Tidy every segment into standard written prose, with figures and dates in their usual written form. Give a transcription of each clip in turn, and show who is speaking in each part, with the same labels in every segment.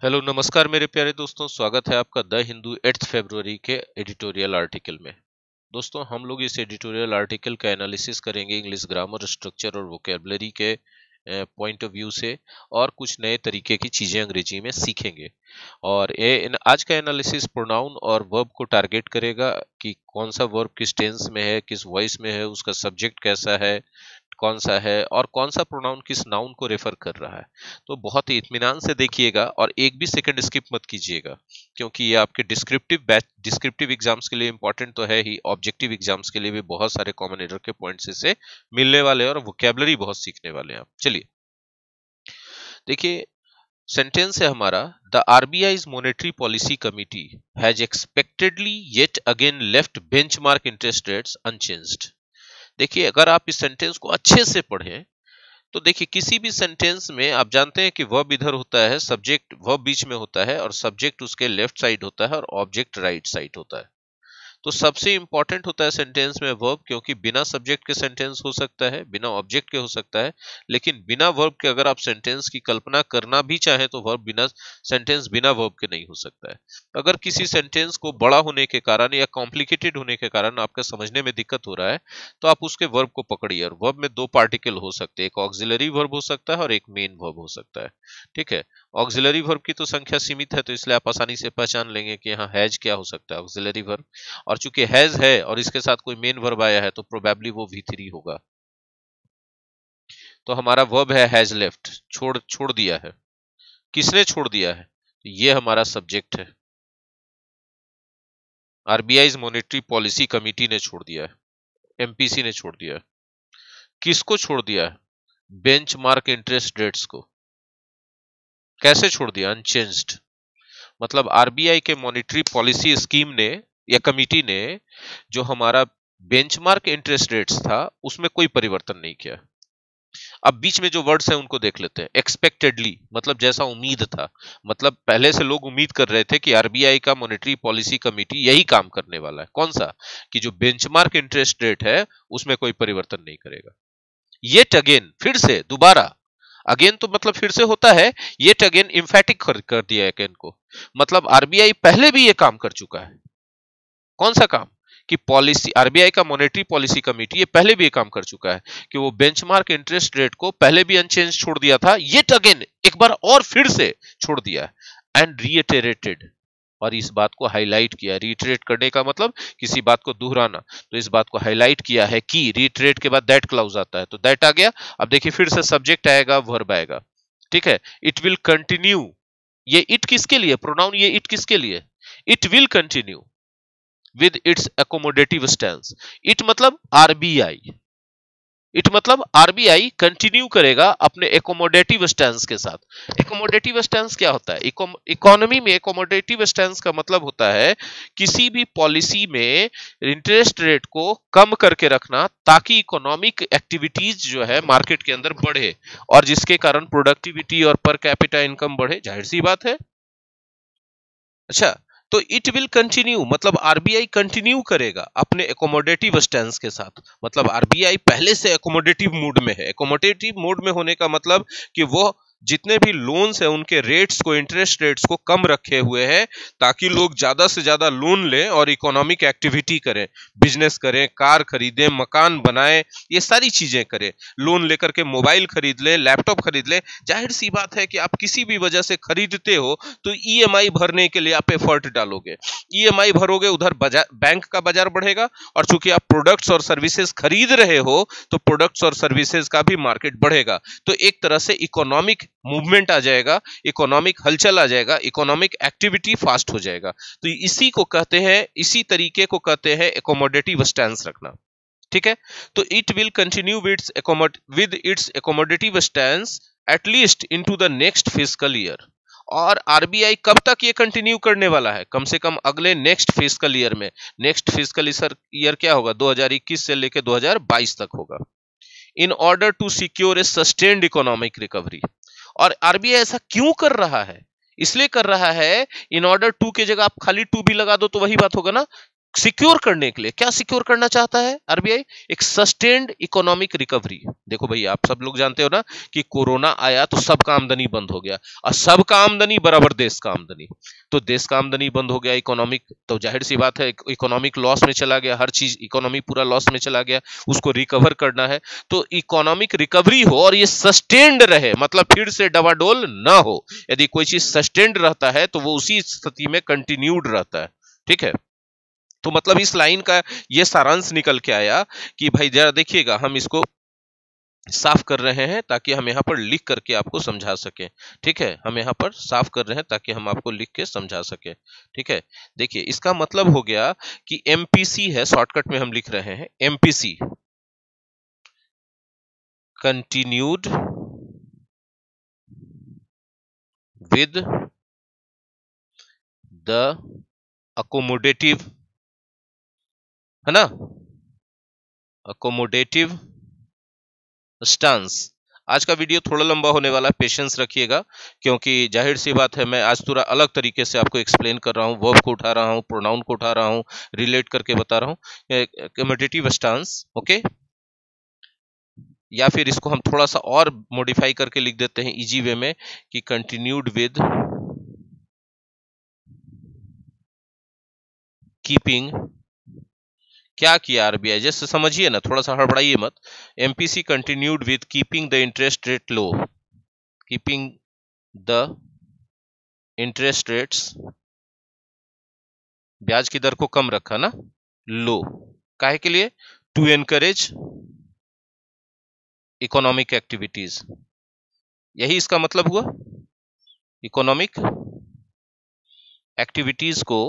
Speaker 1: Hello नमस्कार मेरे प्यारे दोस्तों, स्वागत है आपका द हिंदू 8 फरवरी के एडिटोरियल आर्टिकल में। दोस्तों, हम लोग इस एडिटोरियल आर्टिकल का एनालिसिस करेंगे इंग्लिश ग्रामर, स्ट्रक्चर और वोकेबलरी के पॉइंट ऑफ व्यू से, और कुछ नए तरीके की चीजें अंग्रेजी में सीखेंगे। और आज का एनालिसिस प्रोनाउन और वर्ब को टारगेट करेगा कि कौन सा वर्ब किस टेंस में है, किस वॉइस में है, उसका सब्जेक्ट कैसा है, कौन सा है, और कौन सा प्रोनाउन किस नाउन को रेफर कर रहा है। तो बहुत ही इत्मीनान से देखिएगा और एक भी सेकंड स्किप मत कीजिएगा, क्योंकि ये आपके डिस्क्रिप्टिव एग्जाम्स के लिए इंपॉर्टेंट तो है ही, ऑब्जेक्टिव एग्जाम्स के लिए भी बहुत सारे कॉमन एरर के पॉइंट्स इससे मिलने वाले हैं और वोकैबुलरी बहुत सीखने वाले हैं आप। चलिए देखिए, सेंटेंस है हमारा, the RBI's monetary policy committee has expectedly yet again left benchmark interest rates unchanged. देखिए, अगर आप इस सेंटेंस को अच्छे से पढ़ें तो देखिए, किसी भी सेंटेंस में आप जानते हैं कि वर्ब इधर होता है, सब्जेक्ट वर्ब बीच में होता है और सब्जेक्ट उसके लेफ्ट साइड होता है और ऑब्जेक्ट राइट साइड होता है। तो सबसे इंपॉर्टेंट होता है सेंटेंस में वर्ब, क्योंकि बिना सब्जेक्ट के सेंटेंस हो सकता है, बिना ऑब्जेक्ट के हो सकता है, लेकिन बिना वर्ब के अगर आप सेंटेंस की कल्पना करना भी चाहें तो वर्ब बिना सेंटेंस बिना वर्ब के नहीं हो सकता है। अगर किसी सेंटेंस को बड़ा होने के कारण या कॉम्प्लिकेटेड होने के कारण आपका समझने में दिक्कत हो रहा है, तो आप उसके वर्ब को पकड़िए। और वर्ब में दो पार्टिकल हो सकते हैं, एक ऑक्सिलरी वर्ब हो सकता है और एक मेन वर्ब हो सकता है। ठीक है, ऑक्सिलरी वर्ब की तो संख्या सीमित है, तो इसलिए आप आसानी से पहचान लेंगे कि यहाँ हैज क्या हो सकता है, ऑक्सिलरी वर्ब। और चूंकि हैज है और इसके साथ कोई मेन वर्ब आया है, तो प्रोबेबली वो V3 होगा। तो हमारा वर्ब है हैज लेफ्ट, छोड़ छोड़ दिया है। किसने छोड़ दिया है? तो ये हमारा सब्जेक्ट है। आरबीआई मॉनेटरी पॉलिसी कमिटी ने छोड़ दिया है, एमपीसी ने छोड़ दिया है। किसको छोड़ दिया है? बेंचमार्क इंटरेस्ट रेट्स को। कैसे छोड़ दिया? अनचेंज्ड। मतलब आरबीआई के मॉनेटरी पॉलिसी स्कीम ने या कमिटी ने जो हमारा बेंचमार्क इंटरेस्ट रेट्स था उसमें कोई परिवर्तन नहीं किया। अब बीच में जो वर्ड्स हैं उनको देख लेते हैं। एक्सपेक्टेडली मतलब जैसा उम्मीद था, मतलब पहले से लोग उम्मीद कर रहे थे कि आरबीआई का मॉनेटरी पॉलिसी कमिटी यही काम करने वाला है। कौन सा? कि जो बेंचमार्क इंटरेस्ट रेट है उसमें कोई परिवर्तन नहीं करेगा। येट अगेन, फिर से, दोबारा। अगेन तो मतलब फिर से होता है, येट अगेन इंफैटिक कर दिया है अगेन को, मतलब आरबीआई पहले भी ये काम कर चुका है। कौन सा काम? कि पॉलिसी, आरबीआई का मॉनेटरी पॉलिसी कमिटी ये पहले भी ये काम कर चुका है कि वो बेंचमार्क इंटरेस्ट रेट को पहले भी अनचेंज छोड़ दिया था, येट अगेन एक बार और फिर से छोड़ दिया है। एंड रीइटरेटेड, और इस बात को हाईलाइट किया। रीइटरेट करने का मतलब किसी बात को दोहराना, तो इस बात को हाईलाइट किया है कि रीइटरेट के बाद दैट क्लाउज आता है, तो दैट आ गया। अब देखिए फिर से सब्जेक्ट आएगा, वर्ब आएगा। ठीक है, इट विल कंटिन्यू। ये इट किसके लिए? प्रोनाउन ये इट किसके लिए? It will continue with its accommodative stance। It मतलब आरबीआई, इट मतलब आरबीआई कंटिन्यू करेगा अपने एकोमोडेटिव स्टैंस के साथ। एकोमोडेटिव स्टैंस क्या होता है? इकोनॉमी में एकोमोडेटिव स्टैंस का मतलब होता है किसी भी पॉलिसी में इंटरेस्ट रेट को कम करके रखना, ताकि इकोनॉमिक एक्टिविटीज जो है मार्केट के अंदर बढ़े और जिसके कारण प्रोडक्टिविटी और पर कैपिटा इनकम बढ़े। जाहिर सी बात है। अच्छा, तो इट विल कंटिन्यू मतलब आरबीआई कंटिन्यू करेगा अपने एकोमोडेटिव स्टैंस के साथ। मतलब आरबीआई पहले से एकोमोडेटिव मूड में है। एकोमोडेटिव मूड में होने का मतलब कि वो जितने भी लोन्स हैं उनके रेट्स को, इंटरेस्ट रेट्स को कम रखे हुए हैं, ताकि लोग ज्यादा से ज्यादा लोन लें और इकोनॉमिक एक्टिविटी करें, बिजनेस करें, कार खरीदें, मकान बनाएं, ये सारी चीजें करें। लोन लेकर के मोबाइल खरीद लें, लैपटॉप खरीद लें। जाहिर सी बात है कि आप किसी भी वजह से खरीदते हो तो ईएमआई भरने के लिए आप एफर्ट डालोगे। ईएमआई भरोगे, उधर बैंक का बाजार बढ़ेगा, और चूंकि आप प्रोडक्ट्स और सर्विसेज खरीद रहे हो तो प्रोडक्ट्स और सर्विसेज का भी मार्केट बढ़ेगा। तो एक तरह से इकोनॉमिक मूवमेंट आ जाएगा, इकोनॉमिक हलचल आ जाएगा, इकोनॉमिक एक्टिविटी फास्ट हो जाएगा। तो इसी को कहते हैं, इसी तरीके को कहते हैं एकोमोडेटिव स्टैंस रखना। ठीक है, तो it will continue with its accommodative stance at least into the next fiscal year. और आरबीआई कब तक ये कंटिन्यू करने वाला है? कम से कम अगले नेक्स्ट फिस्कल ईयर में। नेक्स्ट फिस्कल ईयर क्या होगा? 2021 से लेकर 2022 तक होगा। In order to secure a sustained economic recovery. और आरबीआई ऐसा क्यों कर रहा है? इसलिए कर रहा है, इन ऑर्डर टू की जगह आप खाली टू भी लगा दो तो वही बात होगा ना, सिक्योर करने के लिए क्या सिक्योर करना चाहता है आरबीआई? एक सस्टेन्ड इकोनॉमिक रिकवरी। देखो भाई, आप सब लोग जानते हो ना कि कोरोना आया तो सबका आमदनी बंद हो गया, और सबका आमदनी बराबर देश का आमदनी। तो देश का आमदनी बंद हो गया, इकोनॉमिक, तो जाहिर सी बात है इकोनॉमिक लॉस में चला गया, हर चीज इकोनॉमी पूरा लॉस में चला गया, उसको रिकवर करना है। तो इकोनॉमिक रिकवरी हो और ये सस्टेन्ड रहे, मतलब फिर से डवाडोल ना हो। यदि कोई चीज सस्टेन्ड रहता है तो वो उसी स्थिति में कंटिन्यूड रहता है। ठीक है, तो मतलब इस लाइन का ये सारांश निकल के आया कि भाई जरा देखिएगा, हम इसको साफ कर रहे हैं ताकि हम यहाँ पर लिख करके आपको समझा सकें। ठीक है, हम यहाँ पर साफ कर रहे हैं ताकि हम आपको लिख के समझा सकें। ठीक है, देखिए इसका मतलब हो गया कि एमपीसी है, शॉर्टकट में हम लिख रहे हैं MPC, continued with the accommodative, है ना, अकोमोडेटिव स्टांस। आज का वीडियो थोड़ा लंबा होने वाला है, पेशेंस रखिएगा, क्योंकि जाहिर सी बात है मैं आज थोड़ा अलग तरीके से आपको एक्सप्लेन कर रहा हूँ, वर्ब को उठा रहा हूँ, प्रोनाउन को उठा रहा हूँ, रिलेट करके बता रहा हूँ। अकोमोडेटिव स्टांस, ओके, या फिर इसको हम थोड़ा सा और मॉडिफाई करके लिख देते हैं इजी वे में कि कंटिन्यूड विद कीपिंग, क्या किया आरबीआई, जैसे समझिए ना, थोड़ा सा हड़बड़ाइए मत। MPC continued with keeping the interest rate low, keeping the interest rates, ब्याज की दर को कम रखा ना, लो, काहे के लिए? टू एनकरेज इकोनॉमिक एक्टिविटीज, यही इसका मतलब हुआ, इकोनॉमिक एक्टिविटीज को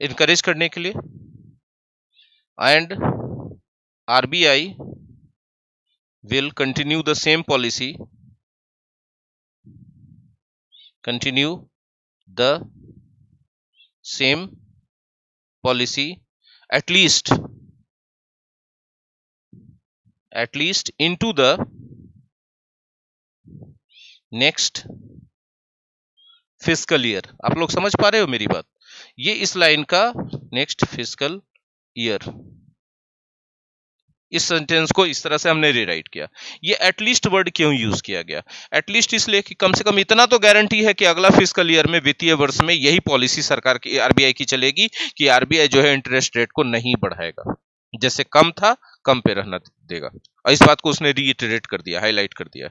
Speaker 1: इनकरेज करने के लिए। And RBI will continue the same policy, continue the same policy at least into the next fiscal year। आप लोग समझ पा रहे हो मेरी बात? ये इस लाइन का नेक्स्ट फिस्कल ईयर, इस सेंटेंस को इस तरह से हमने रीराइट किया। ये एटलीस्ट वर्ड क्यों यूज किया गया? एटलीस्ट इसलिए कि कम से कम इतना तो गारंटी है कि अगला फिस्कल ईयर में, वित्तीय वर्ष में, यही पॉलिसी सरकार की, आरबीआई की चलेगी कि आरबीआई जो है इंटरेस्ट रेट को नहीं बढ़ाएगा, जैसे कम था कम पे रहना देगा। और इस बात को उसने रीइटरेट कर दिया, हाईलाइट कर दिया,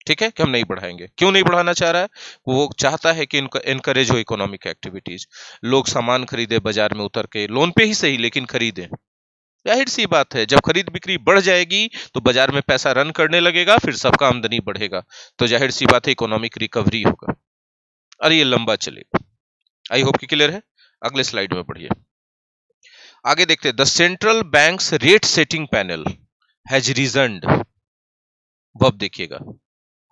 Speaker 1: ठीक है, कि हम नहीं बढ़ाएंगे। क्यों नहीं बढ़ाना चाह रहा है? वो चाहता है कि इनको एनकरेज हो इकोनॉमिक एक्टिविटीज, लोग सामान खरीदे बाजार में उतर के, लोन पे ही सही लेकिन खरीदें। जाहिर सी बात है, जब खरीद बिक्री बढ़ जाएगी तो बाजार में पैसा रन करने लगेगा, फिर सबका आमदनी बढ़ेगा, तो जाहिर सी बात है इकोनॉमिक रिकवरी होगा। अरे ये लंबा चलेगा। आई होप कि क्लियर है। अगले स्लाइड में पढ़िए, आगे देखते हैं। The central bank's rate setting panel has reasoned, verb देखिएगा,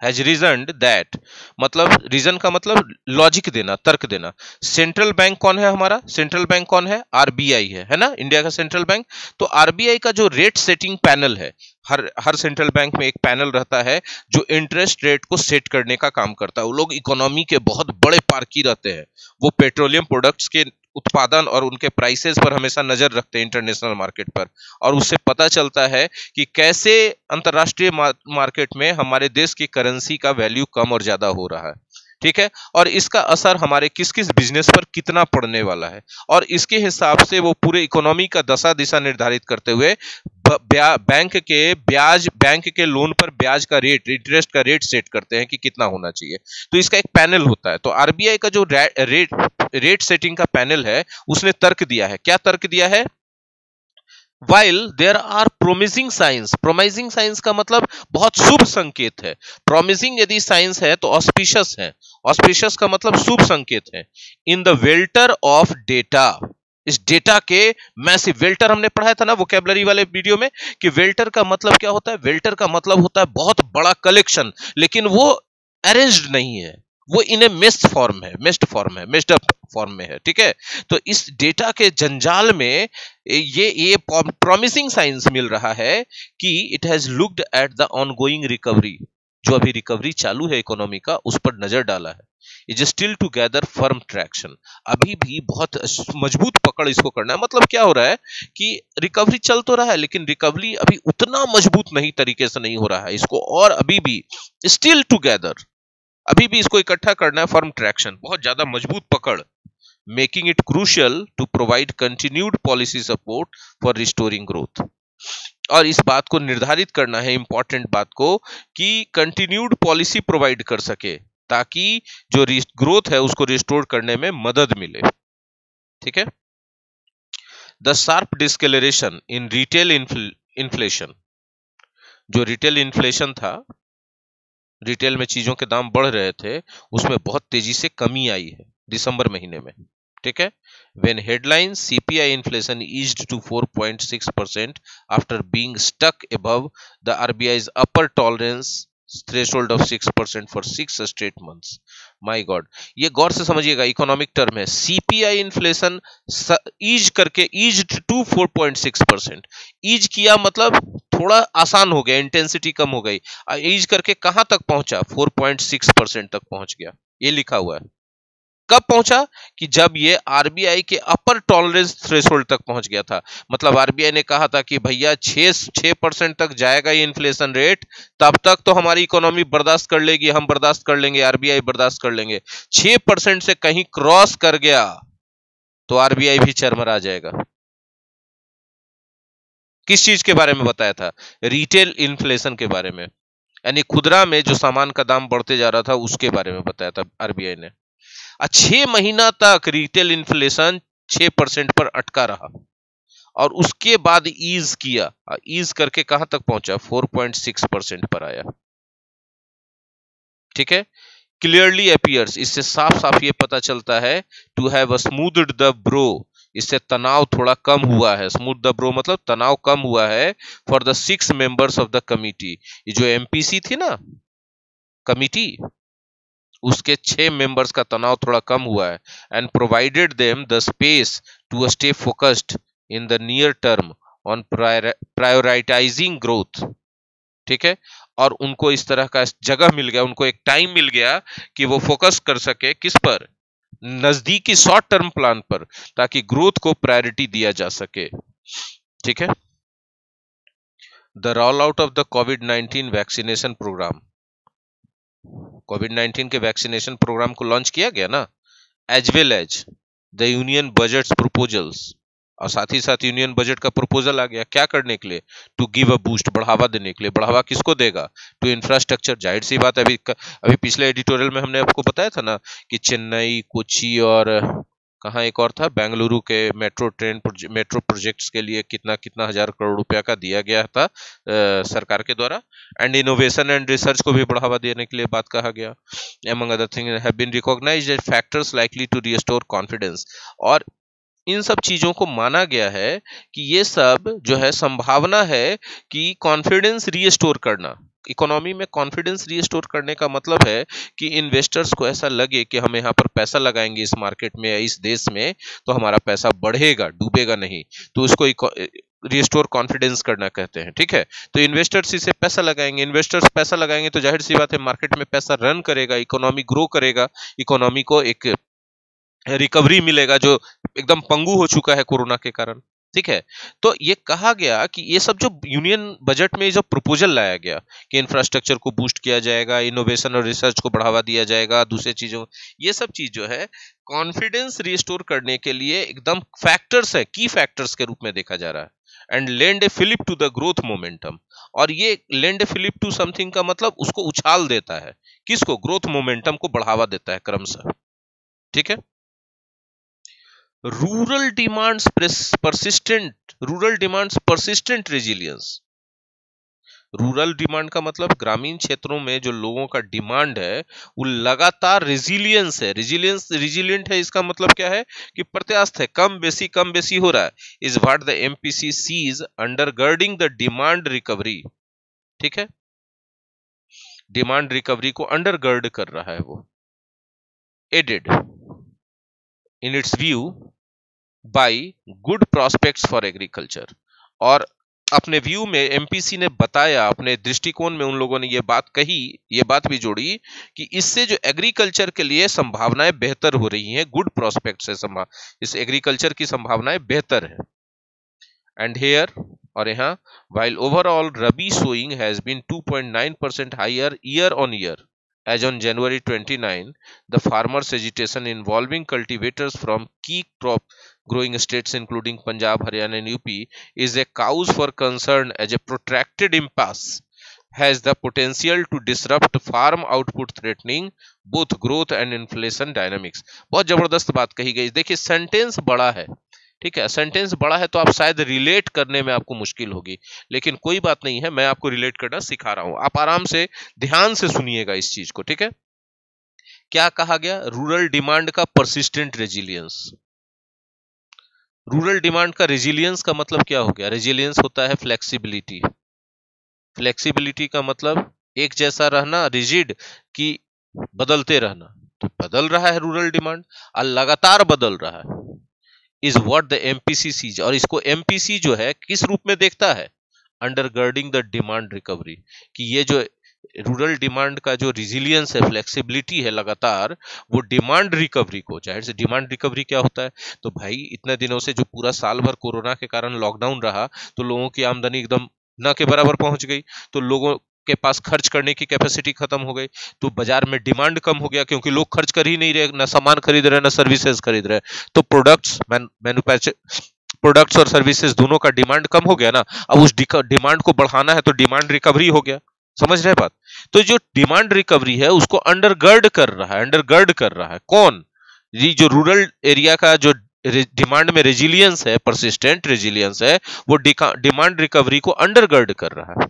Speaker 1: हैज रीजन्ड दैट, मतलब रीजन का मतलब लॉजिक देना, तर्क देना। सेंट्रल बैंक कौन है हमारा? सेंट्रल बैंक कौन है? आरबीआई है ना, इंडिया का सेंट्रल बैंक। तो आरबीआई का जो रेट सेटिंग पैनल है, हर सेंट्रल बैंक में एक पैनल रहता है जो इंटरेस्ट रेट को सेट करने का काम करता है। वो लोग इकोनॉमी के बहुत बड़े पारखी रहते हैं, वो पेट्रोलियम प्रोडक्ट्स के उत्पादन और उनके प्राइसेस पर हमेशा नजर रखते हैं इंटरनेशनल मार्केट पर, और उससे पता चलता है कि कैसे अंतरराष्ट्रीय मार्केट में हमारे देश की करेंसी का वैल्यू कम और ज्यादा हो रहा है। ठीक है, और इसका असर हमारे किस किस बिजनेस पर कितना पड़ने वाला है, और इसके हिसाब से वो पूरे इकोनॉमी का दशा दिशा निर्धारित करते हुए बैंक के लोन पर ब्याज का रेट, इंटरेस्ट का रेट सेट करते हैं कि कितना होना चाहिए। तो इसका एक पैनल होता है। तो आरबीआई का जो रेट सेटिंग का पैनल है, उसने तर्क दिया है। क्या तर्क दिया है? While there are promising signs, promising signs का मतलब बहुत शुभ संकेत है। promising यदि साइंस है तो auspicious है, auspicious का मतलब शुभ संकेत है। in the welter of data, इस डेटा के मैसिव, वेल्टर हमने पढ़ाया था ना वोकैबुलरी वाले वीडियो में, कि वेल्टर का मतलब क्या होता है? वेल्टर का मतलब होता है बहुत बड़ा कलेक्शन, लेकिन वो अरेंज्ड नहीं है, वो इन ए मेस्ड फॉर्म है, मेस्ड अप फॉर्म में है। ठीक है, तो इस डेटा के जंजाल में ये प्रॉमिसिंग साइंस मिल रहा है कि it has looked at the ongoing recovery, जो अभी रिकवरी चालू है इकोनॉमी का, उस पर नजर डाला है। Is still to gather firm traction, अभी भी बहुत मजबूत पकड़ इसको करना है। मतलब क्या हो रहा है कि रिकवरी चल तो रहा है लेकिन रिकवरी अभी उतना मजबूत नहीं तरीके से नहीं हो रहा है इसको, और अभी भी स्टिल टुगेदर, अभी भी इसको इकट्ठा करना है, फर्म ट्रैक्शन, बहुत ज्यादा मजबूत पकड़, making it crucial to provide continued policy support for restoring growth. और इस बात को निर्धारित करना है, इंपॉर्टेंट बात को, कि कंटिन्यूड पॉलिसी प्रोवाइड कर सके ताकि जो ग्रोथ है उसको रिस्टोर करने में मदद मिले। ठीक है। The sharp deceleration in retail inflation, जो रिटेल इन्फ्लेशन था, रिटेल में चीजों के दाम बढ़ रहे थे, उसमें बहुत तेजी से कमी आई है दिसंबर महीने में। ठीक है। When headline CPI inflation eased to 4.6% after being stuck above the RBI's upper tolerance threshold of 6% for 6 straight months. My God, ये गौर से समझिएगा, इकोनॉमिक टर्म है। CPI इन्फ्लेशन ईज करके ईज्ड टू 4.6%, ईज किया मतलब थोड़ा आसान हो गया, इंटेंसिटी कम हो गई, ईज करके कहां तक पहुंचा, 4.6% तक पहुंच गया। ये लिखा हुआ है। कब पहुंचा कि जब ये आरबीआई के अपर टॉलरेंस थ्रेशोल्ड तक पहुंच गया था। मतलब आरबीआई ने कहा था कि भैया 6% तक जाएगा ये इन्फ्लेशन रेट, तब तक तो हमारी इकोनॉमी बर्दाश्त कर लेगी, हम बर्दाश्त कर लेंगे, आरबीआई बर्दाश्त कर लेंगे। 6% से कहीं क्रॉस कर गया तो आरबीआई भी चरमरा जाएगा। किस चीज के बारे में बताया था? रिटेल इन्फ्लेशन के बारे में, यानी खुदरा में जो सामान का दाम बढ़ते जा रहा था उसके बारे में बताया था आरबीआई ने। 6 महीना तक रिटेल इन्फ्लेशन 6% पर अटका रहा और उसके बाद ईज किया, ईज करके कहां तक पहुंचा, 4.6% पर आया। ठीक है। क्लियरली अपीयर्स, इससे साफ साफ ये पता चलता है, टू हैव स्मूथड द ब्रो, इससे तनाव थोड़ा कम हुआ है। स्मूथ द ब्रो मतलब तनाव कम हुआ है। For the 6 members of the committee, ये जो एमपीसी थी ना कमिटी, उसके 6 मेंबर्स का तनाव थोड़ा कम हुआ है। And provided them the space to stay focused in the near term on prioritising growth. ठीक है। और उनको इस तरह का जगह मिल गया, उनको एक टाइम मिल गया कि वो फोकस कर सके किस पर, नजदीकी शॉर्ट टर्म प्लान पर, ताकि ग्रोथ को प्रायोरिटी दिया जा सके। ठीक है। The roll out of the कोविड-19 वैक्सीनेशन प्रोग्राम, कोविड-19 के वैक्सीनेशन प्रोग्राम को लॉन्च किया गया ना, as well as the union budgets proposals, और साथ ही साथ यूनियन बजट का प्रपोजल आ गया, क्या करने के लिए, टू गिव अ बूस्ट, बढ़ावा देने के लिए। बढ़ावा किसको देगा, टू इंफ्रास्ट्रक्चर। जाहिर सी बात, अभी पिछले एडिटोरियल में हमने आपको बताया था ना कि चेन्नई, कोच्चि और कहाँ एक और था, बेंगलुरु के मेट्रो प्रोजेक्ट्स के लिए कितना कितना हजार करोड़ रुपया का दिया गया था सरकार के द्वारा। एंड इनोवेशन एंड रिसर्च को भी बढ़ावा देने के लिए बात कहा गया। Among other things have been recognised as factors likely to restore confidence, और इन सब चीजों को माना गया है कि ये सब जो है संभावना है कि कॉन्फिडेंस रीस्टोर करना, इकोनॉमी में कॉन्फिडेंस रीस्टोर करने का मतलब है कि इन्वेस्टर्स को ऐसा लगे कि हम यहाँ पर पैसा लगाएंगे इस मार्केट में या इस देश में तो हमारा पैसा बढ़ेगा, डूबेगा नहीं। तो उसको रिस्टोर कॉन्फिडेंस करना कहते हैं। ठीक है। तो इन्वेस्टर्स इसे पैसा लगाएंगे, इन्वेस्टर्स पैसा लगाएंगे तो जाहिर सी बात है मार्केट में पैसा रन करेगा, इकोनॉमी ग्रो करेगा, इकोनॉमी को एक रिकवरी मिलेगा जो एकदम पंगु हो चुका है कोरोना के कारण। ठीक है। तो ये कहा गया कि ये सब जो यूनियन बजट में जो प्रपोजल लाया गया कि इंफ्रास्ट्रक्चर को बूस्ट किया जाएगा, इनोवेशन और रिसर्च को बढ़ावा दिया जाएगा, दूसरे चीजों, ये सब चीज जो है कॉन्फिडेंस रिस्टोर करने के लिए एकदम फैक्टर्स है, की फैक्टर्स के रूप में देखा जा रहा है। And lend a fillip to the growth momentum, और ये lend a fillip to something का मतलब उसको उछाल देता है, किसको, ग्रोथ मोमेंटम को बढ़ावा देता है क्रमशः। ठीक है। Rural demands persistent resilience, rural demand का मतलब ग्रामीण क्षेत्रों में जो लोगों का डिमांड है वो लगातार रिजिलियंस है, रिजिलियंट है। इसका मतलब क्या है कि प्रत्यास्थ है, कम बेसी हो रहा है। Is what the MPC sees undergirding the demand recovery. ठीक है। डिमांड रिकवरी को अंडरगर्ड कर रहा है वो, added in its view by good prospects for agriculture, और अपने व्यू में एमपीसी ने बताया, अपने दृष्टिकोण में उन लोगों ने ये बात कही, ये बात भी जोड़ी कि इससे जो एग्रीकल्चर के लिए संभावनाएं बेहतर हो रही हैं, गुड प्रोस्पेक्ट्स है, इस एग्रीकल्चर की संभावनाएं बेहतर है। एंड हेयर, और यहाँ, while overall Rabi sowing has been 2.9% higher year on year, as on January 29, the farmers' agitation involving cultivators from key crop growing states including Punjab, Haryana and UP is a cause for concern, as a protracted impasse has the potential to disrupt farm output, threatening both growth and inflation dynamics। बहुत जबरदस्त बात कही गई। देखिए sentence बड़ा है, ठीक है, सेंटेंस बड़ा है तो आप शायद रिलेट करने में आपको मुश्किल होगी, लेकिन कोई बात नहीं है, मैं आपको रिलेट करना सिखा रहा हूं। आप आराम से ध्यान से सुनिएगा इस चीज को, ठीक है। क्या कहा गया? रूरल डिमांड का परसिस्टेंट रेजिलियंस। रूरल डिमांड का रेजिलियंस का मतलब क्या हो गया? रेजिलियंस होता है फ्लेक्सिबिलिटी। फ्लेक्सिबिलिटी का मतलब एक जैसा रहना, रिजिड, कि बदलते रहना। तो बदल रहा है रूरल डिमांड और लगातार बदल रहा है, is what the MPC sees. और इसको एमपीसी जो है किस रूप में देखता है? अंडरगर्डिंग द डिमांड रिकवरी, कि ये जो रूरल डिमांड का जो रिजिलियंस है, फ्लेक्सिबिलिटी है लगातार, वो डिमांड रिकवरी को, जाहिर से डिमांड रिकवरी क्या होता है? तो भाई इतने दिनों से जो पूरा साल भर कोरोना के कारण लॉकडाउन रहा, तो लोगों की आमदनी एकदम न के बराबर पहुंच गई, तो लोगों के पास खर्च करने की कैपेसिटी खत्म हो गई, तो बाजार में डिमांड कम हो गया, क्योंकि लोग खर्च कर ही नहीं रहे, ना सामान खरीद रहे, ना सर्विसेज खरीद रहे, तो प्रोडक्ट्स और सर्विसेज दोनों का डिमांड कम हो गया ना। अब उस डिमांड को बढ़ाना है तो डिमांड रिकवरी हो गया। समझ रहे बात? तो जो डिमांड रिकवरी है उसको अंडरगर्ड कर रहा है कौन? ये जो रूरल एरिया का जो डिमांड में रेजिलियंस है, परसिस्टेंट रेजिलियंस है, वो डिमांड रिकवरी को अंडरगर्ड कर रहा है।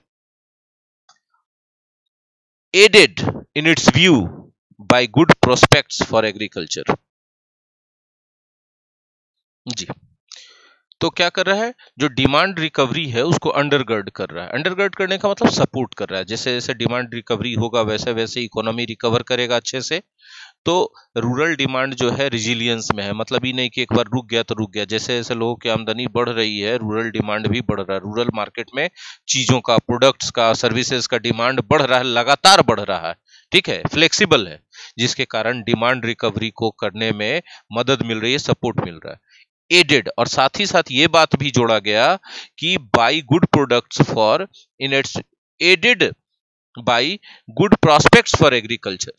Speaker 1: aided in its view by good prospects for agriculture। जी, तो क्या कर रहा है? जो डिमांड रिकवरी है उसको अंडरगर्ड कर रहा है। अंडरगर्ड करने का मतलब सपोर्ट कर रहा है। जैसे जैसे डिमांड रिकवरी होगा वैसे वैसे इकोनॉमी रिकवर करेगा अच्छे से। तो रूरल डिमांड जो है रिजिलियंस में है, मतलब ही नहीं कि एक बार रुक गया तो रुक गया। जैसे जैसे लोगों की आमदनी बढ़ रही है, रूरल डिमांड भी बढ़ रहा है। रूरल मार्केट में चीजों का, प्रोडक्ट्स का, सर्विसेज का डिमांड बढ़ रहा है, लगातार बढ़ रहा है, ठीक है, फ्लेक्सिबल है, जिसके कारण डिमांड रिकवरी को करने में मदद मिल रही है, सपोर्ट मिल रहा है। एडेड, और साथ ही साथ ये बात भी जोड़ा गया कि by good products for in its added by good prospects for agriculture.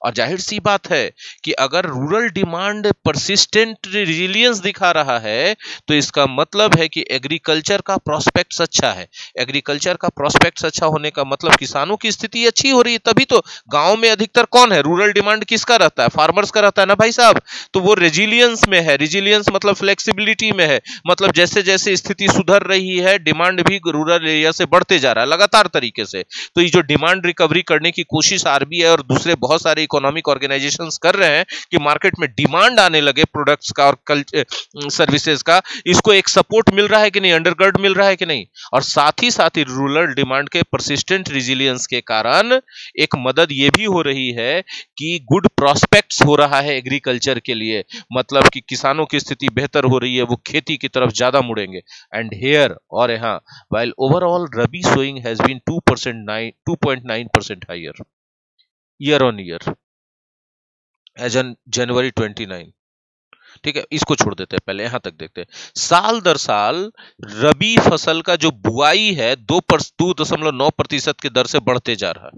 Speaker 1: और जाहिर सी बात है कि अगर रूरल डिमांड परसिस्टेंट रिजिलियंस दिखा रहा है तो इसका मतलब है कि एग्रीकल्चर का प्रोस्पेक्ट्स अच्छा है। एग्रीकल्चर का प्रोस्पेक्ट्स अच्छा होने का मतलब किसानों की स्थिति अच्छी हो रही है, तभी तो गांव में अधिकतर कौन है? रूरल डिमांड किसका रहता है? फार्मर्स का रहता है ना भाई साहब। तो वो रेजिलियंस में है। रेजिलियंस मतलब फ्लेक्सिबिलिटी में है, मतलब जैसे जैसे स्थिति सुधर रही है डिमांड भी रूरल एरिया से बढ़ते जा रहा है लगातार तरीके से। तो ये जो डिमांड रिकवरी करने की कोशिश आरबीआई और दूसरे बहुत सारे इकोनॉमिक ऑर्गेनाइजेशंस कर रहे हैं कि मार्केट में डिमांड आने लगे प्रोडक्ट्स का और सर्विसेज का, इसको एक सपोर्ट मिल रहा है कि नहीं? अंडरगर्ड मिल रहा है कि नहीं? और साथ ही रूरल डिमांड के परसिस्टेंट रेजिलियंस के कारण एक मदद ये भी हो रही है कि गुड प्रॉस्पेक्ट्स हो रहा है एग्रीकल्चर के लिए, मतलब कि किसानों की स्थिति बेहतर हो रही है, वो खेती की तरफ ज्यादा मुड़ेंगे। एंड हेयर, और यहाँ, while overall Rabi sowing has been 2.9% higher year on year as on January 29। ठीक है, इसको छोड़ देते हैं, पहले यहां तक देखते हैं। साल दर साल रबी फसल का जो बुआई है 2.9% के दर से बढ़ते जा रहा है।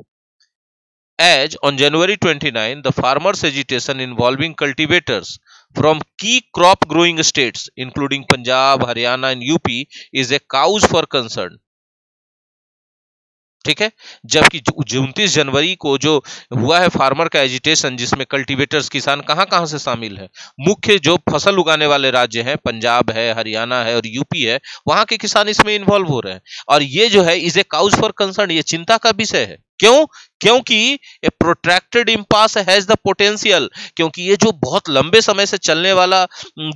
Speaker 1: As on January 29, the farmers' agitation involving cultivators from key crop growing states including Punjab, Haryana and UP is a cause for concern। ठीक है, जबकि 29 जनवरी को जो हुआ है फार्मर का एजिटेशन, जिसमें कल्टीवेटर्स, किसान कहां कहां से शामिल है? मुख्य जो फसल उगाने वाले राज्य हैं, पंजाब है, हरियाणा है और यूपी है, वहां के किसान इसमें इन्वॉल्व हो रहे हैं। और ये जो है is a cause for concern, ये चिंता का विषय है। क्यों? क्योंकि a protracted impasse has the potential, क्योंकि ये जो बहुत लंबे समय से चलने वाला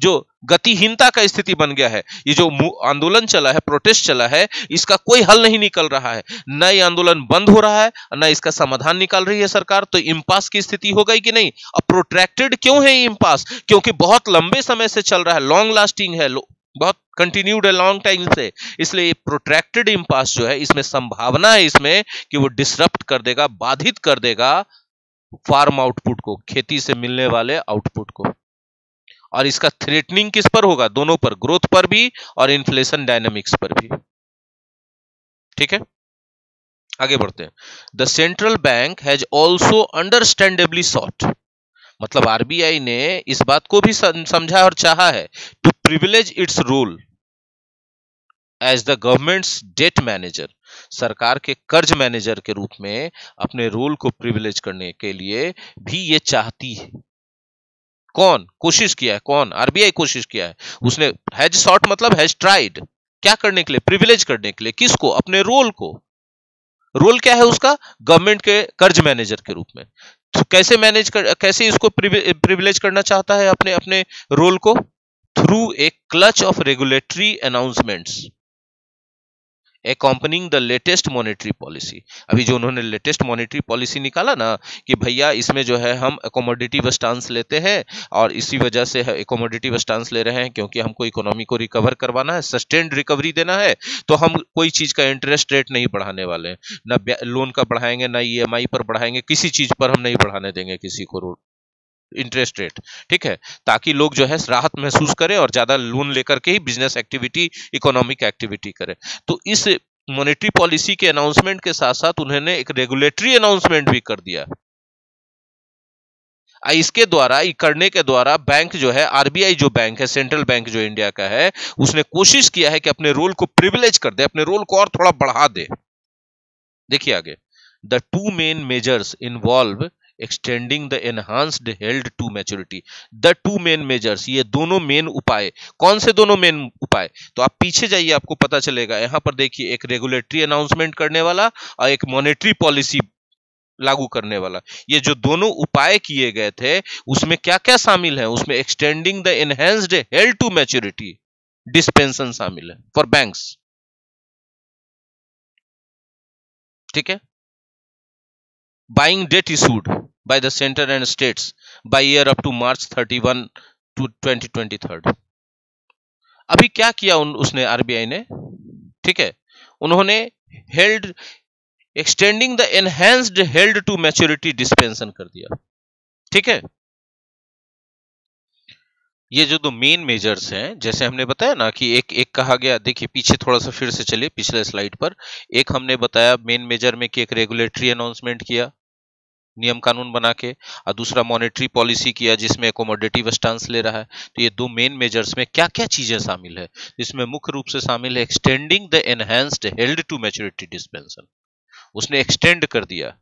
Speaker 1: जो गतिहीनता का स्थिति बन गया है, ये जो आंदोलन चला है, प्रोटेस्ट चला है, इसका कोई हल नहीं निकल रहा है, न ये आंदोलन बंद हो रहा है न इसका समाधान निकाल रही है सरकार। तो इम्पास की स्थिति हो गई कि नहीं? अब प्रोट्रैक्टेड क्यों है इम्पास? क्योंकि बहुत लंबे समय से चल रहा है, लॉन्ग लास्टिंग है, बहुत कंटिन्यूड है लॉन्ग टाइम से, इसलिए ये प्रोट्रैक्टेड इम्पास जो है इसमें संभावना है इसमें कि वो डिसरप्ट कर देगा, बाधित कर देगा फार्म आउटपुट को, खेती से मिलने वाले आउटपुट को। और इसका थ्रेटनिंग किस पर होगा? दोनों पर, ग्रोथ पर भी और इन्फ्लेशन डायनेमिक्स पर भी। ठीक है, आगे बढ़ते हैं। The central bank has also understandably sought, मतलब आरबीआई ने इस बात को भी समझा और चाहा है, to privilege its role as the government's debt manager, सरकार के कर्ज मैनेजर के रूप में अपने रोल को प्रिविलेज करने के लिए भी ये चाहती है। कौन कोशिश किया है? कौन? आरबीआई कोशिश किया है। उसने हैज सॉट मतलब हैज ट्राइड, क्या करने के लिए? प्रिविलेज करने के लिए। किसको? अपने रोल को। रोल क्या है उसका? गवर्नमेंट के कर्ज मैनेजर के रूप में। तो कैसे मैनेज कर, कैसे इसको प्रिविलेज करना चाहता है अपने अपने रोल को? Through a clutch of regulatory announcements accompanying the latest monetary policy. अभी जो उन्होंने लेटेस्ट मॉनेटरी पॉलिसी निकाला ना कि भैया इसमें जो है हम अकोमोडेटिव स्टांस लेते हैं, और इसी वजह से अकोमोडेटिव स्टांस ले रहे हैं क्योंकि हमको इकोनॉमी को रिकवर करवाना है, सस्टेन्ड रिकवरी देना है, तो हम कोई चीज का इंटरेस्ट रेट नहीं बढ़ाने वाले हैं, ना लोन का बढ़ाएंगे, ना ईएमआई पर बढ़ाएंगे, किसी चीज पर हम नहीं बढ़ाने देंगे किसी को इंटरेस्ट रेट। ठीक है, ताकि लोग जो है राहत महसूस करें और ज्यादा लोन लेकर के ही बिजनेस एक्टिविटी, इकोनॉमिक एक्टिविटी करें। तो इस मॉनेटरी पॉलिसी के अनाउंसमेंट के साथ साथ उन्होंने एक रेगुलेटरी अनाउंसमेंट भी कर दिया। इसके द्वारा, करने के द्वारा बैंक जो है, आरबीआई जो बैंक है, सेंट्रल बैंक जो इंडिया का है, उसने कोशिश किया है कि अपने रोल को प्रिविलेज कर दे, अपने रोल को और थोड़ा बढ़ा दे। देखिए आगे, the two main measures involve extending the enhanced held to maturity. The two main measures, ये दोनों मेन उपाय। कौन से दोनों मेन उपाय? तो आप पीछे जाइए, आपको पता चलेगा। यहां पर देखिए, एक रेगुलेटरी अनाउंसमेंट करने वाला और एक मॉनेटरी पॉलिसी लागू करने वाला। ये जो दोनों उपाय किए गए थे, उसमें क्या क्या शामिल है? उसमें extending the enhanced held to maturity dispensation शामिल है फॉर बैंक्स। ठीक है, buying debt issued by the center and states by year up to March 31 to 2023। अभी क्या किया उसने, आरबीआई ने? ठीक है, उन्होंने held, extending the enhanced held to maturity dispensation कर दिया। ठीक है, ये जो दो मेन मेजर्स हैं, जैसे हमने बताया ना कि एक एक कहा गया, देखिए पीछे थोड़ा सा फिर से चलिए पिछले स्लाइड पर। एक हमने बताया मेन मेजर में कि एक रेगुलेटरी अनाउंसमेंट किया नियम कानून बना के, और दूसरा मॉनेटरी पॉलिसी किया जिसमें अकोमोडेटिव स्टांस ले रहा है। तो ये दो मेन मेजर्स में क्या क्या चीजें शामिल है? इसमें मुख्य रूप से शामिल है extending the enhanced held to maturity dispensation. उसने एक्सटेंड कर दिया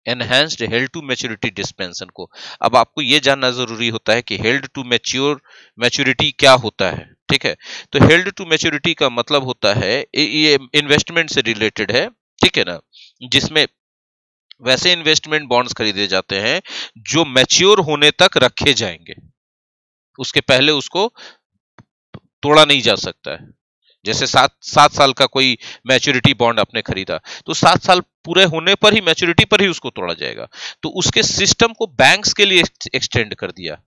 Speaker 1: enhanced held to maturity dispensation को। अब आपको यह जानना जरूरी होता है कि हेल्ड टू मैच्योरिटी क्या होता है। ठीक है, तो हेल्ड टू मैच्योरिटी का मतलब होता है, ये इन्वेस्टमेंट से रिलेटेड है। ठीक है ना, जिसमें वैसे इन्वेस्टमेंट बॉन्ड्स खरीदे जाते हैं जो मैच्योर होने तक रखे जाएंगे, उसके पहले उसको तोड़ा नहीं जा सकता है। जैसे 7 साल का कोई मैच्योरिटी बॉन्ड आपने खरीदा, तो 7 साल पूरे होने पर ही, मैच्योरिटी पर ही उसको तोड़ा जाएगा। तो उसके सिस्टम को बैंक्स के लिए एक्सटेंड कर दिया।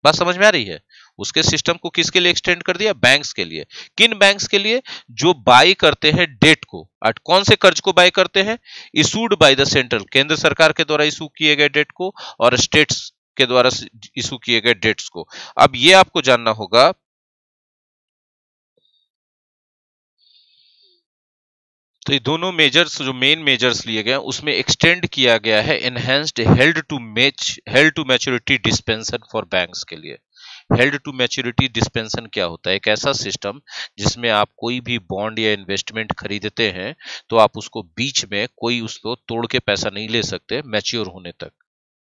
Speaker 1: बात समझ में आ रही है? उसके सिस्टम को किसके लिए एक्सटेंड कर दिया? बैंक्स के लिए। किन बैंक्स के लिए? जो बाय करते हैं डेट को। और कौन से कर्ज को बाय करते हैं? इशूड बाय द सेंट्रल, केंद्र सरकार के द्वारा इशू किए गए डेट को, और स्टेट्स के द्वारा इशू किए गए डेट्स को। अब ये आपको जानना होगा, तो ये दोनों मेजर्स जो मेन मेजर्स लिए गए उसमें एक्सटेंड किया गया है enhanced held to maturity dispensation for banks के लिए। हेल्ड टू मैच्योरिटी डिस्पेंशन क्या होता है? एक ऐसा सिस्टम जिसमें आप कोई भी बॉन्ड या इन्वेस्टमेंट खरीदते हैं तो आप उसको बीच में कोई उसको तोड़ के पैसा नहीं ले सकते मैच्योर होने तक।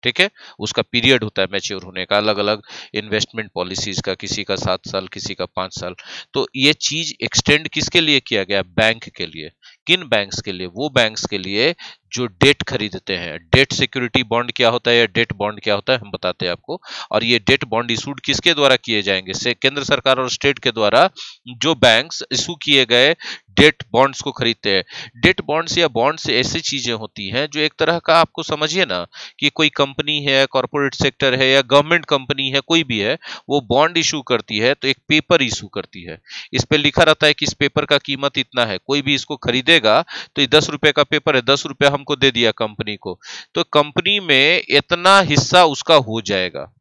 Speaker 1: ठीक है, उसका पीरियड होता है मैच्योर होने का, अलग अलग इन्वेस्टमेंट पॉलिसीज का, किसी का 7 साल, किसी का 5 साल। तो ये चीज एक्सटेंड किसके लिए किया गया? बैंक के लिए। किन बैंक्स के लिए? वो बैंक्स के लिए जो डेट खरीदते हैं। डेट सिक्योरिटी बॉन्ड क्या होता है या डेट बॉन्ड क्या होता है हम बताते हैं आपको। और ये डेट बॉन्ड इशूड किसके द्वारा किए जाएंगे? से केंद्र सरकार और स्टेट के द्वारा जो बैंक्स इशू किए गए डेट बॉन्ड्स को खरीदते हैं। डेट बॉन्ड्स या बॉन्ड्स ऐसी चीजें होती हैं जो एक तरह का, आपको समझिए ना कि कोई कंपनी है, कॉर्पोरेट सेक्टर है या गवर्नमेंट कंपनी है, कोई भी है, वो बॉन्ड इशू करती है तो एक पेपर इशू करती है। इस पे लिखा रहता है कि इस पेपर का कीमत इतना है, कोई भी इसको खरीदेगा तो ये 10 रुपए का पेपर है, 10 रुपया हमको दे दिया कंपनी को, तो कंपनी में इतना हिस्सा उसका हो जाएगा।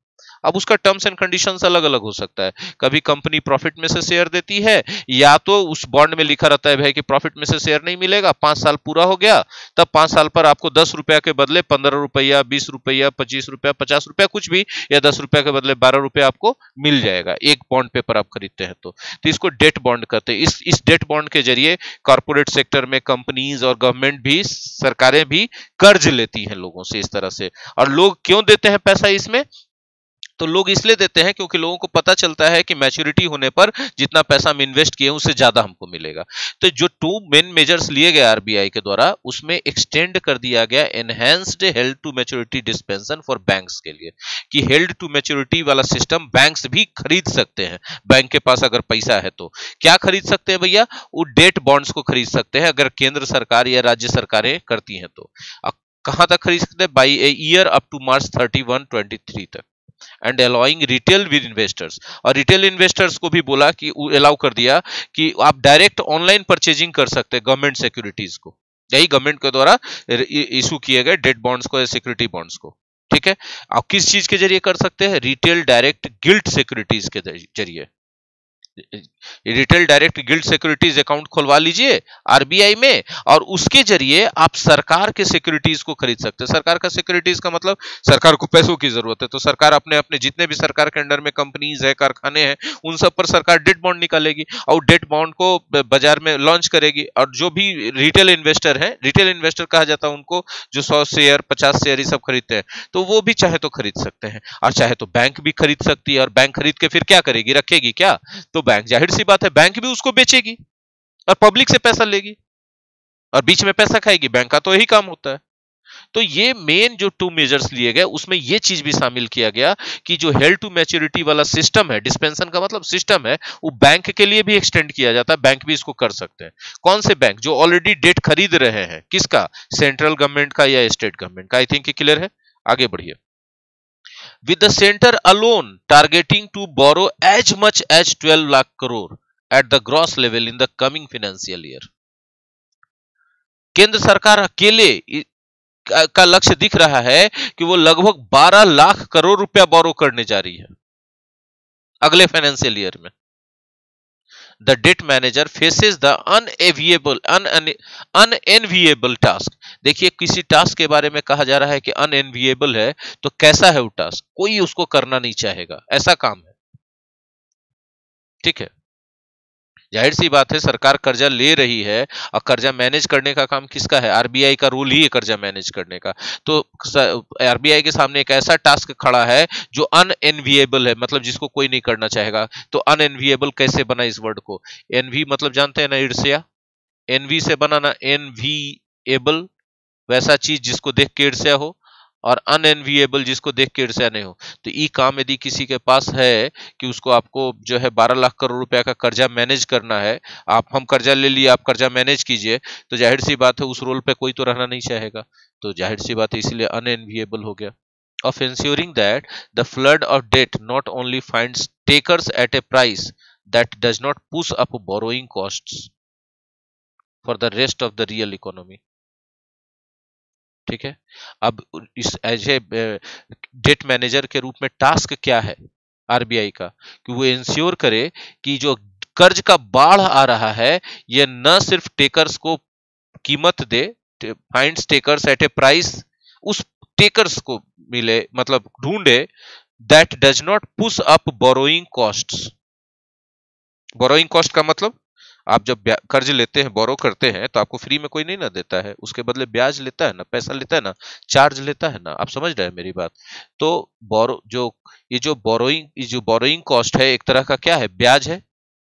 Speaker 1: अब उसका टर्म्स एंड कंडीशंस अलग अलग हो सकता है। कभी कंपनी प्रॉफिट में से शेयर देती है, या तो उस बॉन्ड में लिखा रहता है भाई कि प्रॉफिट में से शेयर नहीं मिलेगा, 5 साल पूरा हो गया तब 5 साल पर आपको 10 रुपया के बदले 15 रुपया, 20 रुपया, 25 रुपया, 50 रुपया कुछ भी, या 10 रुपया के बदले 12 रुपया आपको मिल जाएगा एक बॉन्ड पेपर आप खरीदते हैं तो इसको डेट बॉन्ड कहते हैं। इस डेट बॉन्ड के जरिए कॉर्पोरेट सेक्टर में कंपनीज और गवर्नमेंट भी, सरकारें भी कर्ज लेती हैं लोगों से इस तरह से। और लोग क्यों देते हैं पैसा इसमें? तो लोग इसलिए देते हैं क्योंकि लोगों को पता चलता है कि मैच्योरिटी होने पर जितना पैसा हम इन्वेस्ट किए उससे ज्यादा हमको मिलेगा। तो जो 2 मेन मेजर्स लिए गए आरबीआई के द्वारा, उसमें एक्सटेंड कर दिया गया enhanced held to maturity dispensation for banks के लिए, कि हेल्ड टू मैच्योरिटी वाला सिस्टम बैंक्स भी खरीद सकते हैं। बैंक के पास अगर पैसा है तो क्या खरीद सकते हैं भैया? वो डेट बॉन्ड्स को खरीद सकते हैं, अगर केंद्र सरकार या राज्य सरकारें करती हैं तो। कहां तक खरीद सकते हैं? By a year up to March 31, 23 तक। And allowing retail with investors, और रिटेल इन्वेस्टर्स को भी बोला कि अलाउ कर दिया कि आप डायरेक्ट ऑनलाइन परचेजिंग कर सकते हैं गवर्नमेंट सिक्योरिटीज को, यही गवर्नमेंट के द्वारा इशू किए गए डेट बॉन्ड्स को या सिक्योरिटी बॉन्ड्स को। ठीक है, आप किस चीज के जरिए कर सकते हैं? रिटेल डायरेक्ट गिल्ट सिक्योरिटीज के जरिए। Retail direct guild securities account खुलवा लीजिए आरबीआई में, और उसके जरिए आप सरकार के सिक्योरिटीज को खरीद सकते हैं। सरकार का सिक्योरिटीज का मतलब सरकार को पैसों की जरूरत है, तो सरकार अपने अपने जितने भी सरकार के अंडर में कंपनीज है, कारखाने हैं, उन सब पर सरकार डेट बॉन्ड निकालेगी और डेट बॉन्ड को बाजार में लॉन्च करेगी। और जो भी रिटेल इन्वेस्टर है, रिटेल इन्वेस्टर कहा जाता है उनको जो 100 शेयर 50 शेयर ये सब खरीदते हैं, तो वो भी चाहे तो खरीद सकते हैं, और चाहे तो बैंक भी खरीद सकती है। और बैंक खरीद के फिर क्या करेगी? रखेगी क्या? तो बैंक, जाहिर सी बात है, बैंक भी उसको बेचेगी और पब्लिक से पैसा लेगी और बीच में पैसा खाएगी। बैंक का तो यही काम होता है। तो ये मेन जो 2 मेजर्स लिए गए उसमें ये चीज भी शामिल किया गया कि जो हेल्ड टू मैच्योरिटी वाला सिस्टम है, डिस्पेंशन का मतलब सिस्टम है, वो बैंक के लिए भी एक्सटेंड किया जाता है। बैंक भी इसको कर सकते हैं। कौन से बैंक? जो ऑलरेडी डेट खरीद रहे हैं। किसका? सेंट्रल गवर्नमेंट का या स्टेट गवर्नमेंट का। आई थिंक क्लियर है, आगे बढ़िए। with the center alone targeting to borrow as much as 12 lakh crore at the gross level in the coming financial year। केंद्र सरकार अकेले का लक्ष्य दिख रहा है कि वो लगभग 12 लाख करोड़ रुपया बोरो करने जा रही है अगले फाइनेंशियल ईयर में। The debt manager faces the unenviable task। देखिए, किसी टास्क के बारे में कहा जा रहा है कि अनएनविएबल है, तो कैसा है वो टास्क? कोई उसको करना नहीं चाहेगा, ऐसा काम है। ठीक है, जाहिर सी बात है, सरकार कर्जा ले रही है और कर्जा मैनेज करने का काम किसका है? आरबीआई का रोल ही है कर्जा मैनेज करने का। तो आरबीआई के सामने एक ऐसा टास्क खड़ा है जो अनएनविएबल है, मतलब जिसको कोई नहीं करना चाहेगा। तो अनएनविएबल कैसे बना इस वर्ड को? एनवी मतलब जानते हैं ना, ईर्ष्या। एनवी से बनाना एनवीएबल, वैसा चीज जिसको देख के ईर्ष्या हो, और अनएनविएबल जिसको देख के ईर्ष्या नहीं हो। तो ई काम यदि किसी के पास है कि उसको, आपको जो है 12 लाख करोड़ रुपया का कर्जा मैनेज करना है, हम कर्जा ले लिए, आप कर्जा मैनेज कीजिए, तो जाहिर सी बात है उस रोल पे कोई तो रहना नहीं चाहेगा। तो जाहिर सी बात है इसलिए अनएनविएबल हो गया। Of ensuring that the flood of debt not only finds takers at a price that does not push up borrowing costs for the rest of the real economy। ठीक है, अब इस एज ए डेट मैनेजर के रूप में task क्या है RBI का? कि वो इंश्योर करे कि जो कर्ज का बाढ़ आ रहा है ये न सिर्फ टेकर्स को कीमत दे, फाइंड्स टेकर्स एट ए प्राइस, उस टेकर्स को मिले, मतलब ढूंढे, that does not push up borrowing costs. Borrowing cost का मतलब, आप जब कर्ज लेते हैं, बोरो करते हैं, तो आपको फ्री में कोई नहीं ना देता है, उसके बदले ब्याज लेता है ना, पैसा लेता है ना, चार्ज लेता है ना। आप समझ रहे हैं मेरी बात? तो बोरो जो बोरोइंग कॉस्ट है, एक तरह का क्या है? ब्याज है।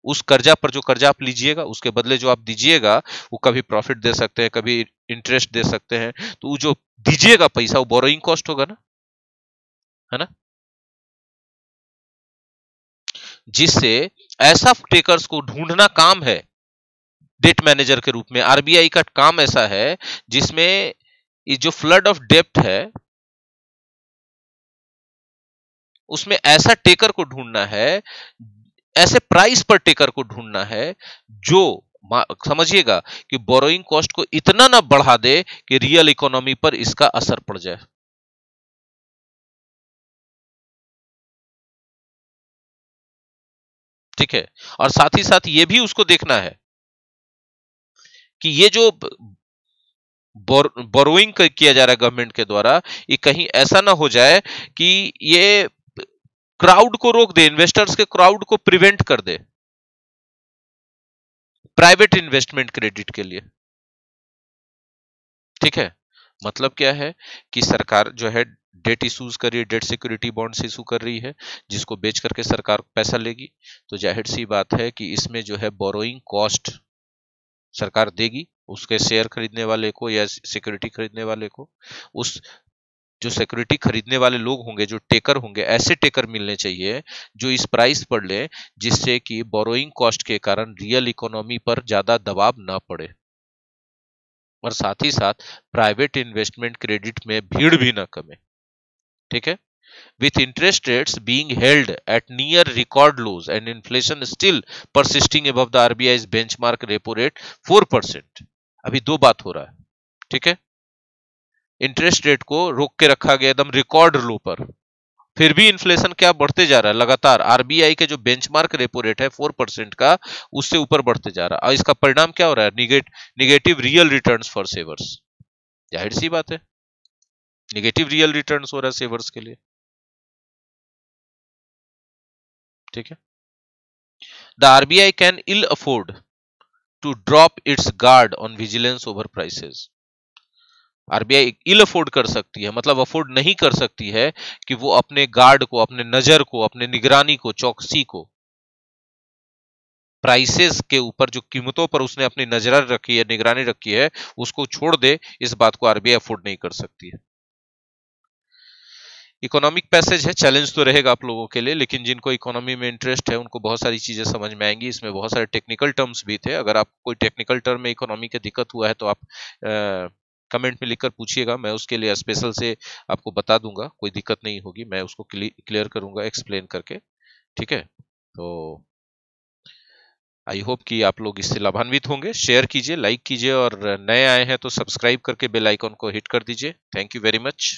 Speaker 1: उस कर्जा पर जो कर्जा आप लीजिएगा उसके बदले जो आप दीजिएगा वो कभी प्रॉफिट दे सकते हैं, कभी इंटरेस्ट दे सकते हैं, तो वो जो दीजिएगा पैसा वो बोरोइंग कॉस्ट होगा ना, है ना। जिससे ऐसा टेकर्स को ढूंढना काम है डेट मैनेजर के रूप में। आरबीआई का काम ऐसा है जिसमें ये जो फ्लड ऑफ डेप्ट है उसमें ऐसा टेकर को ढूंढना है, ऐसे प्राइस पर टेकर को ढूंढना है जो समझिएगा कि बोरोइंग कॉस्ट को इतना ना बढ़ा दे कि रियल इकोनॉमी पर इसका असर पड़ जाए। ठीक है। और साथ ही साथ ये भी उसको देखना है कि ये जो बोरोइंग किया जा रहा है गवर्नमेंट के द्वारा, ये कहीं ऐसा ना हो जाए कि ये क्राउड को रोक दे, इन्वेस्टर्स के क्राउड को प्रिवेंट कर दे प्राइवेट इन्वेस्टमेंट क्रेडिट के लिए। ठीक है। मतलब क्या है कि सरकार जो है डेट इश्यूज कर रही है, डेट सिक्योरिटी बॉन्ड्स इशू कर रही है, जिसको बेच करके सरकार पैसा लेगी। तो जाहिर सी बात है कि इसमें जो है बोरोइंग कॉस्ट सरकार देगी उसके शेयर खरीदने वाले को या सिक्योरिटी खरीदने वाले को। उस जो सिक्योरिटी खरीदने वाले लोग होंगे, जो टेकर होंगे, ऐसे टेकर मिलने चाहिए जो इस प्राइस पर ले जिससे कि बोरोइंग कॉस्ट के कारण रियल इकोनॉमी पर ज्यादा दबाव ना पड़े और साथ ही साथ प्राइवेट इन्वेस्टमेंट क्रेडिट में भीड़ भी ना कमे। ठीक है। With interest rates being held at near record lows and inflation still persisting above the RBI's benchmark repo rate 4%, अभी दो बात हो रहा है। ठीक है। इंटरेस्ट रेट को रोक के रखा गया एकदम रिकॉर्ड लो पर, फिर भी इन्फ्लेशन क्या बढ़ते जा रहा है लगातार। आरबीआई के जो बेंचमार्क रेपो रेट है 4% का, उससे ऊपर बढ़ते जा रहा है। और इसका परिणाम क्या हो रहा है? Negative real returns for savers. जाहिर सी बात है निगेटिव रियल रिटर्न्स हो रहा है सेवर्स के लिए। ठीक है। The RBI can ill afford to drop its guard on vigilance over prices. RBI ill afford कर सकती है, मतलब अफोर्ड नहीं कर सकती है कि वो अपने गार्ड को, अपने नजर को, अपने निगरानी को, चौकसी को प्राइसेस के ऊपर, जो कीमतों पर उसने अपनी नजर रखी है, निगरानी रखी है, उसको छोड़ दे। इस बात को आरबीआई अफोर्ड नहीं कर सकती है। इकोनॉमिक पैसेज है, चैलेंज तो रहेगा आप लोगों के लिए, लेकिन जिनको इकोनॉमी में इंटरेस्ट है उनको बहुत सारी चीजें समझ में आएंगी। इसमें बहुत सारे टेक्निकल टर्म्स भी थे। अगर आपको कोई टेक्निकल टर्म में इकोनॉमी के दिक्कत हुआ है तो आप कमेंट में लिखकर पूछिएगा, मैं उसके लिए स्पेशल से आपको बता दूंगा। कोई दिक्कत नहीं होगी, मैं उसको क्लियर करूंगा एक्सप्लेन करके। ठीक है। तो आई होप कि आप लोग इससे लाभान्वित होंगे। शेयर कीजिए, लाइक कीजिए और नए आए हैं तो सब्सक्राइब करके बेल आइकन को हिट कर दीजिए। Thank you very much.